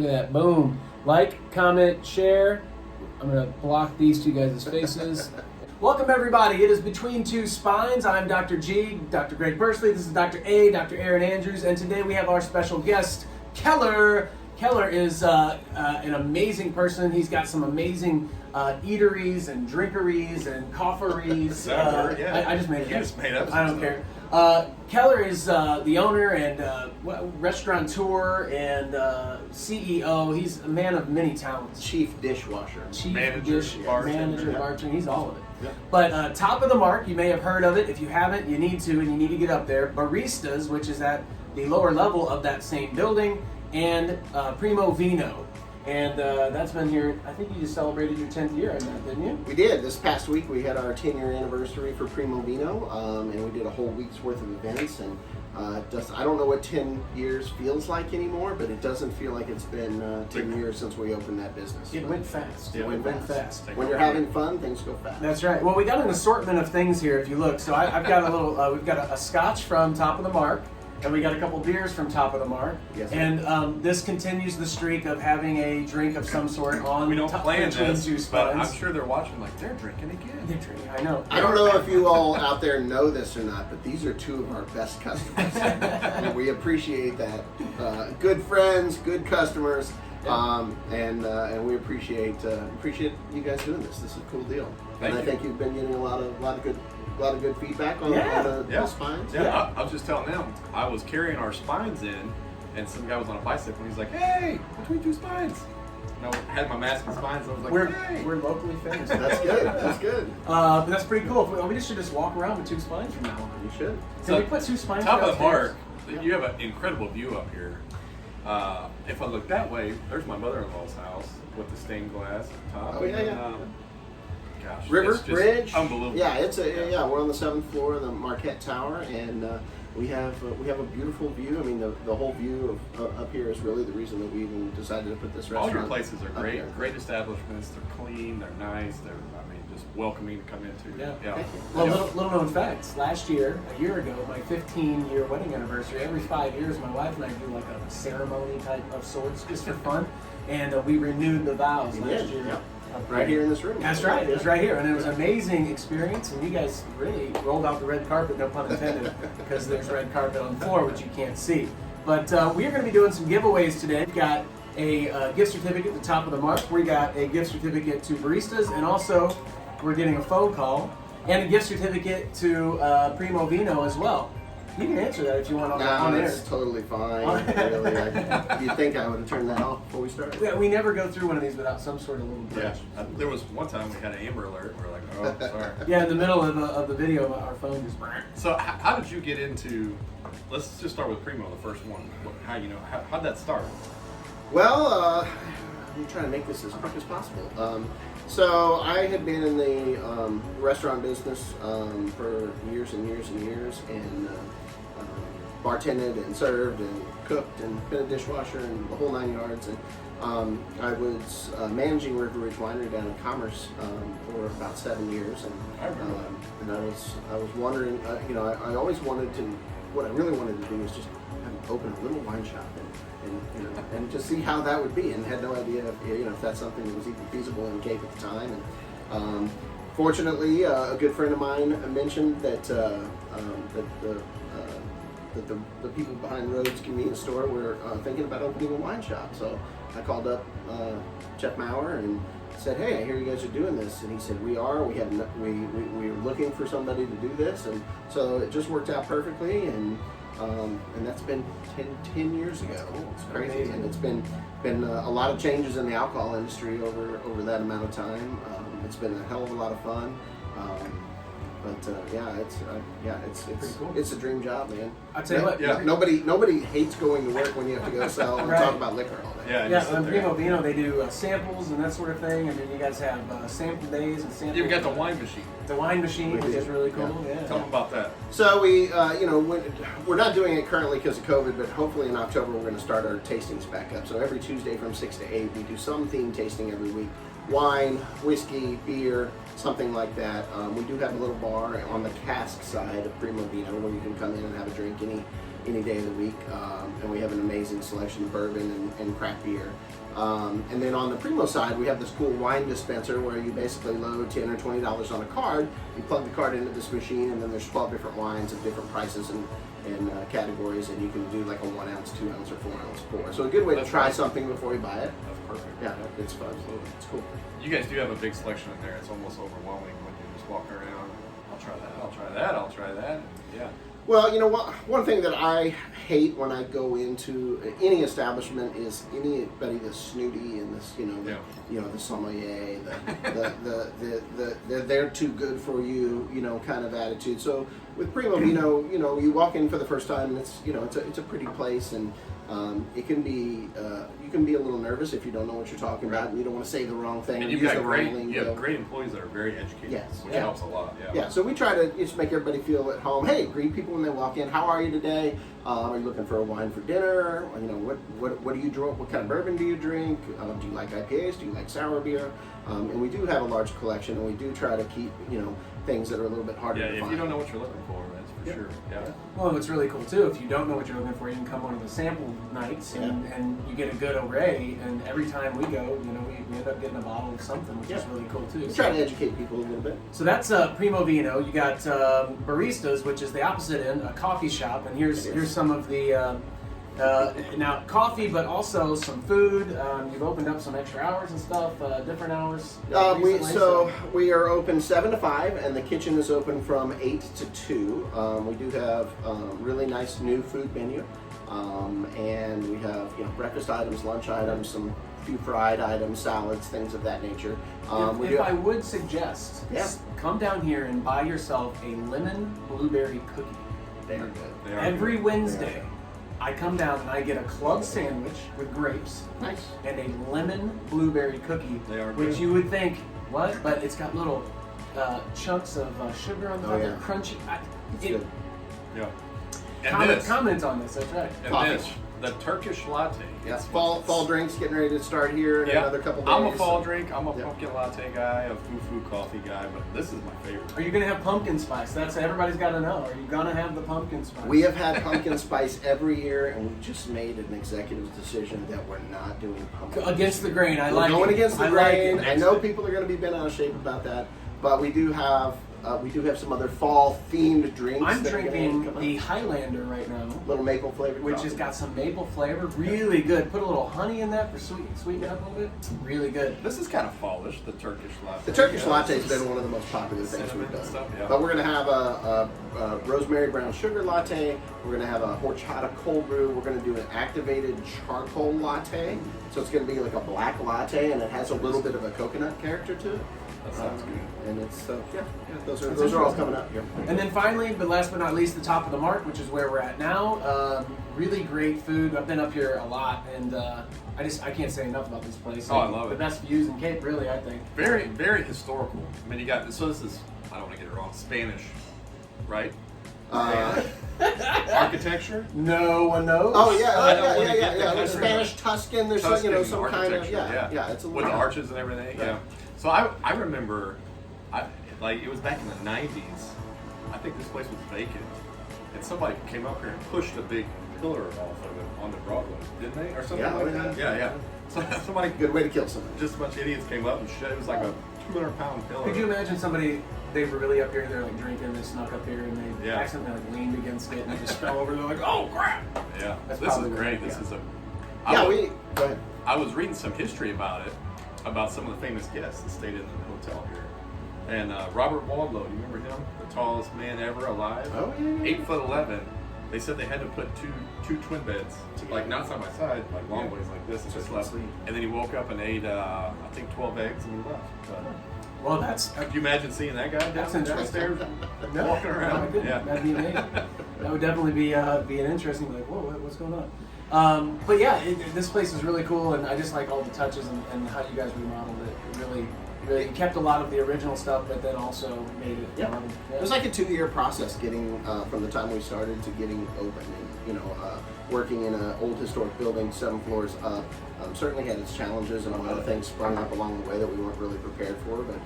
Look at that, boom. Like, comment, share. I'm going to block these two guys' faces. Welcome everybody, it is Between Two Spines. I'm Dr. G, Dr. Greg Bursley, this is Dr. A, Dr. Aaron Andrews, and today we have our special guest, Keller. Keller is an amazing person. He's got some amazing eateries and drinkeries and coffeeries. I just made it up. You just made up. I don't care. Keller is the owner and restaurateur and CEO. He's a man of many talents. Chief dishwasher. Chief Manager, bartender. bartender. He's all of it. Yep. But Top of the Mark, you may have heard of it. If you haven't, you need to, and you need to get up there. Baristas, which is at the lower level of that same building, and Primo Vino. And that's been here, I think you just celebrated your 10th year on that, didn't you? We did. This past week we had our 10-year anniversary for Primo Vino, and we did a whole week's worth of events. And I don't know what 10 years feels like anymore, but it doesn't feel like it's been 10 years since we opened that business. It went fast. It went fast. When you're having fun, things go fast. That's right. Well, we got an assortment of things here if you look. So I've got a little, we've got a scotch from Top of the Mark. And we got a couple beers from Top of the Mark. Yes, and this continues the streak of having a drink of some sort on We don't plan this, Two but Spines. I'm sure they're watching like, they're drinking again. They're drinking, I know. I don't know if you all out there know this or not, but these are two of our best customers. And we appreciate that. Good friends, good customers, and we appreciate you guys doing this. This is a cool deal. Thank I you. think you've been getting a lot of good feedback on the spines. Yeah. I was just telling them, I was carrying our spines in, and some guy was on a bicycle, and he's like, hey, Between Two Spines. And I had my mask and spines, and I was like, hey. We're locally famous. That's good. That's good. But that's pretty cool. We just should just walk around with two spines from now on. You should. Can we put two spines Top of the downstairs? Mark, you have an incredible view up here. If I look that way, there's my mother-in-law's house with the stained glass at the top. Oh, yeah. Gosh, River it's just Bridge. Unbelievable. Yeah, we're on the 7th floor of the Marquette Tower, and we have a beautiful view. I mean, the whole view of up here is really the reason that we even decided to put this All restaurant. your places are great. here. Great establishments. They're clean. They're nice. They're, just welcoming to come into. Yeah. Thank you. Well, little known facts. Last year, a year ago, my 15-year wedding anniversary, every 5 years, my wife and I do like a ceremony type of sorts just for fun. And we renewed the vows We last did, year. yeah. Right here in this room. That's right. It was right here, and it was an amazing experience. And you guys really rolled out the red carpet, no pun intended, because there's red carpet on the floor, which you can't see. But we are going to be doing some giveaways today. We've got a gift certificate at the Top of the Mark. We got a gift certificate to Baristas, and also we're getting a phone call and a gift certificate to Primo Vino as well. You can answer that if you want on air. That's totally fine. Really, you'd think I would have turned that off before we started. Yeah, we never go through one of these without some sort of little Yeah. glitch. There was one time we had an Amber Alert. We're like, oh, sorry. Yeah, in the middle of the video, our phone just. So how did you get into? Let's just start with Primo, the first one. How'd that start? Well, I'm trying to make this as quick as possible. So I had been in the restaurant business for years and years and years, and bartended and served and cooked and been a dishwasher and the whole 9 yards. And I was managing River Ridge Winery down in Commerce for about 7 years, and I was wondering, I always wanted to. What I really wanted to do was just open a little wine shop and just see how that would be, and had no idea if that's something that was even feasible in Cape at the time. And fortunately, a good friend of mine mentioned that the people behind Rhodes Convenience Store were thinking about opening a wine shop. So I called up Jeff Maurer and said, "Hey, I hear you guys are doing this." And he said, "We are. We were looking for somebody to do this," and so it just worked out perfectly. And that's been 10 years ago. It's crazy, Amazing. and it's been a lot of changes in the alcohol industry over that amount of time. It's been a hell of a lot of fun. It's cool. It's a dream job, man. I'll tell you what. Yeah. Nobody hates going to work when you have to go sell and Right. talk about liquor all day. Yeah. Yeah, just on sit there. Primo Vino they do samples and that sort of thing, and then you guys have sample days and samples. You've got the wine machine. The wine machine, We which do. is really cool. Yeah. Yeah. Tell them about that. So we're not doing it currently because of COVID, but hopefully in October we're going to start our tastings back up. So every Tuesday from 6 to 8, we do some theme tasting every week. Wine, whiskey, beer, something like that. We do have a little bar on the cask side of Primo Vino where you can come in and have a drink any day of the week. And we have an amazing selection of bourbon and craft beer. And then on the Primo side, we have this cool wine dispenser where you basically load $10 or $20 on a card. You plug the card into this machine, and then there's 12 different wines of different prices and categories, and you can do like a 1 ounce, 2 ounce, or 4 ounce pour. So a good way to try something before you buy it. That's perfect. Yeah, it's fun. It's cool. You guys do have a big selection in there. It's almost overwhelming when you just walk around. I'll try that. I'll try that. I'll try that. Yeah. Well, you know what? One thing that I hate when I go into any establishment is anybody that's snooty and this, the sommelier, they're too good for you, kind of attitude. So with Primo Vino, you walk in for the first time, and it's a pretty place, and it can be you can be a little nervous if you don't know what you're talking about, and you don't want to say the wrong thing. And you have great employees that are very educated, yes, which helps a lot. Yeah, so we try to just make everybody feel at home. Hey, greet people when they walk in. How are you today? Are you looking for a wine for dinner? What do you drink? What kind of bourbon do you drink? Do you like IPAs? Do you like sour beer? And we do have a large collection, and we do try to keep things that are a little bit harder to find. Yeah, if you don't know what you're looking for, that's for sure. Yeah. Well, what's really cool too, if you don't know what you're looking for, you can come on to the sample nights and you get a good array. And every time we go, we end up getting a bottle of something, which is really cool too. We try to educate people a little bit. So that's Primo Vino. You got baristas, which is the opposite end, a coffee shop, and here's some of the now coffee, but also some food. You've opened up some extra hours and stuff, different hours. We are open 7 to 5, and the kitchen is open from 8 to 2. We do have really nice new food menu, and we have breakfast items, lunch items, some few fried items, salads, things of that nature. I would suggest, come down here and buy yourself a lemon blueberry cookie. They are good. Every Wednesday, I come down and I get a club sandwich with grapes, nice, and a lemon blueberry cookie, They are which good. you would think, what? But it's got little chunks of sugar on top. They're crunchy. It's good. Yeah. And comment on this. That's right. And the Turkish latte. Yeah, fall drinks getting ready to start here in another couple days. I'm a fall drink. I'm a pumpkin latte guy, a foo coffee guy, but this is my favorite. Are you going to have pumpkin spice? That's everybody's got to know. Are you going to have the pumpkin spice? We have had pumpkin spice every year, and we just made an executive decision that we're not doing pumpkin. Against the grain. We're going against the grain. I know people are going to be bent out of shape about that, but we do have some other fall-themed drinks. I'm drinking the Highlander right now. Little maple flavored, which has got some maple flavor. Really good. Put a little honey in that for sweeten it up a little bit. Really good. This is kind of fallish, the Turkish latte. The Turkish latte has been one of the most popular things we've done. Stuff, But we're going to have a rosemary brown sugar latte. We're going to have a horchata cold brew. We're going to do an activated charcoal latte. So it's going to be like a black latte, and it has a little bit of a coconut character to it. That sounds good. And it's those are all coming up here. And then finally, but last but not least, the top of the mark, which is where we're at now. Really great food. I've been up here a lot, and I can't say enough about this place. Oh, I love it. The best views in Cape, really, I think. Very, very historical. I mean, this is, I don't want to get it wrong, Spanish, right? Architecture? No one knows. Oh yeah. Like Spanish Tuscan. There's some kind of It's a with the arches and everything. Yeah. So I remember, it was back in the 90s. I think this place was vacant, and somebody came up here and pushed a big pillar off of it onto Broadway, didn't they, or something like that? Yeah. So somebody, good way to kill somebody. Just a bunch of idiots came up and shit. It was like a 200-pound pillar. Could you imagine somebody? They were really up here, they're like drinking, they snuck up here and they accidentally leaned against it and they just fell over. They're like, oh crap! Yeah, That's this is great. This is a. Go ahead. I was reading some history about it, about some of the famous guests that stayed in the hotel here. And Robert Wadlow, you remember him? The tallest man ever alive. Oh yeah. 8'11". They said they had to put two twin beds, like not side by side, like long ways like this, and just left. And then he woke up and ate, I think 12 eggs, and he left. Well, that's. Could you imagine seeing that guy downstairs walking around? Yeah, that'd be amazing. That would definitely be an interesting. Like, whoa, what's going on? But yeah, this place is really cool, and I just like all the touches and how you guys remodeled it. Really kept a lot of the original stuff, but then also made it. It was like a 2-year process getting from the time we started to getting open. And, working in an old historic building, 7 floors up, certainly had its challenges, and a lot of things sprung up along the way that we weren't really prepared for. But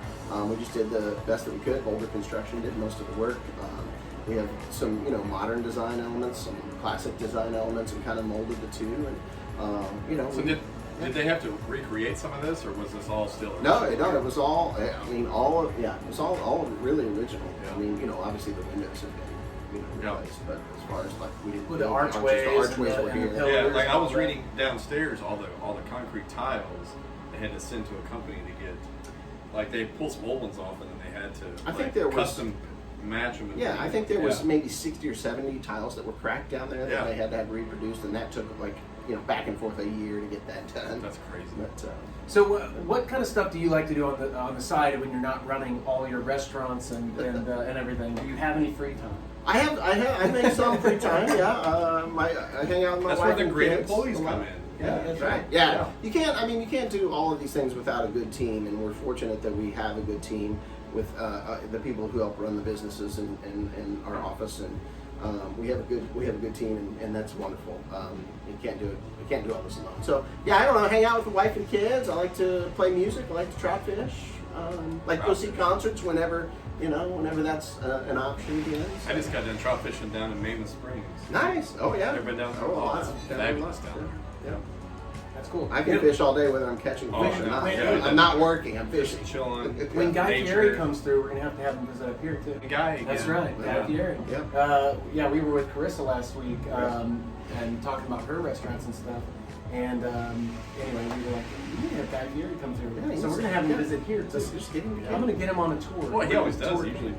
we just did the best that we could. Boulder Construction did most of the work. We have some, modern design elements, some classic design elements and kind of molded the two. And you know. So did they have to recreate some of this, or was this all still No, original? it was all. I mean, all of, it was all really original. Yeah. I mean, you know, obviously the windows have been, replaced, but as far as like we didn't With the build archways the archways and were the here. pillars. Yeah, like I was all that. reading downstairs, all the concrete tiles they had to send to a company to get, like they pulled some old ones off and then they had to I think there was- custom match them. Yeah, I think there was maybe 60 or 70 tiles that were cracked down there that Yeah. they had to have reproduced, and that took like back and forth a year to get that done. That's crazy. But So what kind of stuff do you like to do on the side when you're not running all your restaurants and everything? Do you have any free time? I make some free time. Yeah, I hang out with my That's wife where the and great kids employees a lot. come in. Yeah, that's right. Yeah. You can't do all of these things without a good team, and we're fortunate that we have a good team with the people who help run the businesses and our office, and we have a good team, and that's wonderful. You can't do all this alone. So yeah, I don't know. Hang out with the wife and kids. I like to play music. I like to trout fish. Go see concerts whenever that's an option again. I just got done trout fishing down in Mammoth Springs. Nice. Oh yeah. Ever been down there? Oh, That's lots. fabulous down there. Yeah. That's cool. I can fish all day whether I'm catching Oh, fish or yeah. not. Yeah. I'm not working. I'm fishing. Just chilling. When Guy nature. Fieri comes through, we're gonna have him visit up here too. Guy again. That's right, Guy Yeah. Fieri. Yeah. We were with Carissa last week and talking about her restaurants and stuff. And anyway, we were like, we need to have Guy Fieri come through. Yeah, So we're gonna have him visit here too. Just kidding. I'm gonna get him on a tour. Well, he always does. Tour. Usually,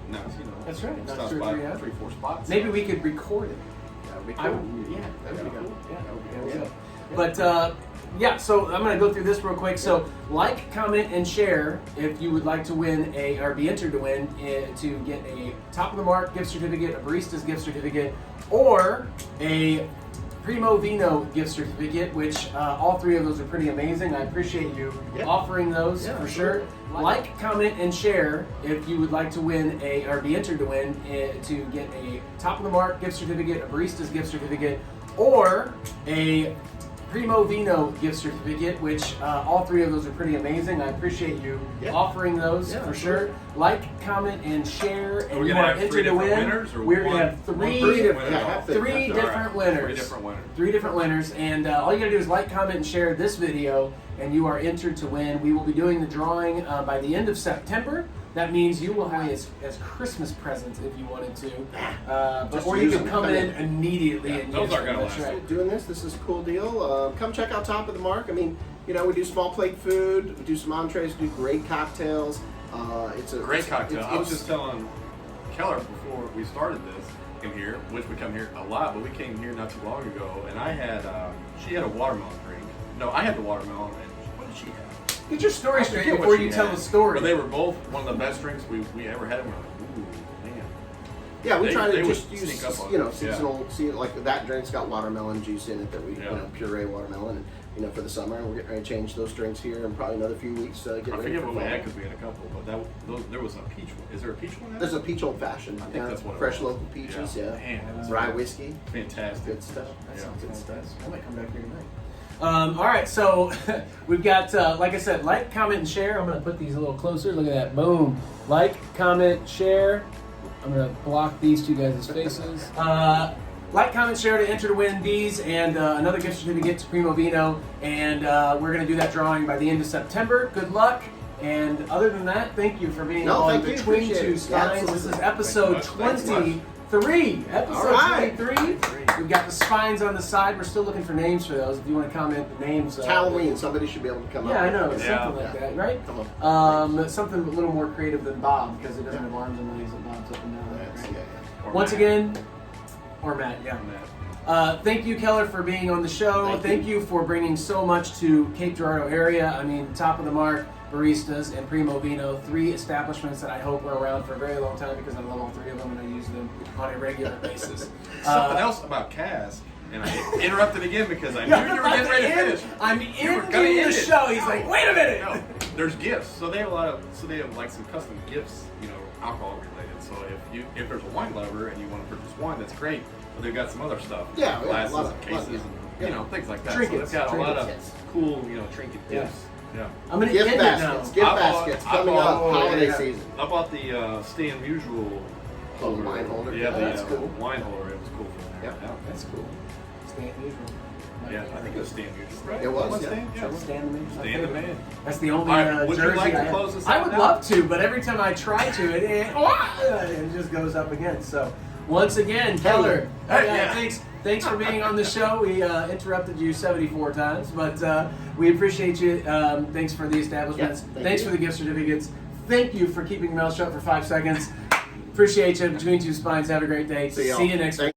That's right. Not stops two or by three hours. 3-4 spots. Maybe we could record it. That'd be I cool. would, yeah, That'd be cool. Yeah, That would be there cool. we go. Yeah. But so I'm going to go through this real quick. So like, comment, and share if you would like to win or be entered to win to get a Top of the Mark gift certificate, a Barista's gift certificate, or a Primo Vino gift certificate, which all three of those are pretty amazing. I appreciate you offering those for sure. Like, comment, and share if you would like to win or be entered to win to get a Top of the Mark gift certificate, a Barista's gift certificate, or a Primo Vino gift certificate, which all three of those are pretty amazing. I appreciate you offering those for sure. Like, comment, and share, and you are entered to win. We're going to have three different winners. Three different winners, and all you got to do is like, comment, and share this video, and you are entered to win. We will be doing the drawing by the end of September. That means you will have as Christmas presents if you wanted to, or you can come in immediately and those use are them. gonna That's last. right. Doing this is a cool deal. Come check out Top of the Mark. I mean, we do small plate food, we do some entrees, we do great cocktails. It's a Great cocktail. I was it's- just telling Keller before we started this in here, which we come here a lot, but we came here not too long ago, and I had she had a watermelon drink. No, I had the watermelon, and what did she have? Get your story I straight forget what before she you tell had, the story. But they were both one of the best drinks we ever had. And we're like, ooh, man. Yeah, we try to they would just use sneak up on us, seasonal. Like that drink's got watermelon juice in it that we puree watermelon, and for the summer, and we're getting ready to change those drinks here in probably another few weeks. Get I ready forget for what we fall. had because we had a couple, but there was a peach one. Is there a peach one? There's a peach old fashioned. I think that's what it fresh was. local peaches. Yeah, Man, that was rye whiskey. fantastic. Good stuff. That Yeah. sounds Good stuff. fantastic. I might come back here tonight. All right, so we've got, like I said, like, comment, and share. I'm going to put these a little closer. Look at that. Boom. Like, comment, share. I'm going to block these two guys' faces. Like, comment, share to enter to win these and another gift certificate to Primo Vino. And we're going to do that drawing by the end of September. Good luck. And other than that, thank you for being on thank you. Between Appreciate Two it. Spines. Yeah, This is episode Thanks so much. 23. Episode All right. 23. We've got the spines on the side. We're still looking for names for those. If you want to comment the names. It's Halloween. Somebody should be able to come up. Yeah, I know. with it. Something like that, right? Come on. Something a little more creative than Bob because it doesn't have arms and legs. It bobs up and down. That's- Right? yeah. Or Once Matt. again, or Matt, yeah. Matt. Thank you, Keller, for being on the show. Thank you for bringing so much to Cape Girardeau area. I mean, Top of the Mark, Baristas, and Primo Vino, three establishments that I hope are around for a very long time because I love all three of them and I use them on a regular basis. Something else about Cass, and I interrupted again because I knew you were getting ready to finish. I'm You were ending gonna the end it. show. He's like, wait a minute. No, there's gifts. So they have like some custom gifts, alcohol related. So if there's a wine lover and you want to purchase wine, that's great. But they've got some other stuff, Yeah, glasses, a lot of- and cases, and things like that. Trinkets, So they've got a lot of trinkets. cool, trinket gifts. Yeah. I'm going to Gift end it now. baskets. Gift I bought- baskets I coming bought- up. Holiday yeah. season. I bought the Stay Unusual Little wine holder. Yeah, Oh, that's cool. wine holder. It was cool from there. Yep. Yeah. That's cool. Stan Musial. Yeah, I think it was Stan Musial, right? It was, yeah. Stan? Sure, Stan the Man. Stan the Man. That's the only All right, would you jersey like to I have. close this I out would now? love to, but every time I try to, it just goes up again. So once again, Keller, Yeah. thanks for being on the show. We interrupted you 74 times, but we appreciate you. Thanks for the establishments. Yeah, Thanks you. for the gift certificates. Thank you for keeping your mouth shut for 5 seconds. Appreciate you. Between Two Spines, have a great day. See y'all. See you next week.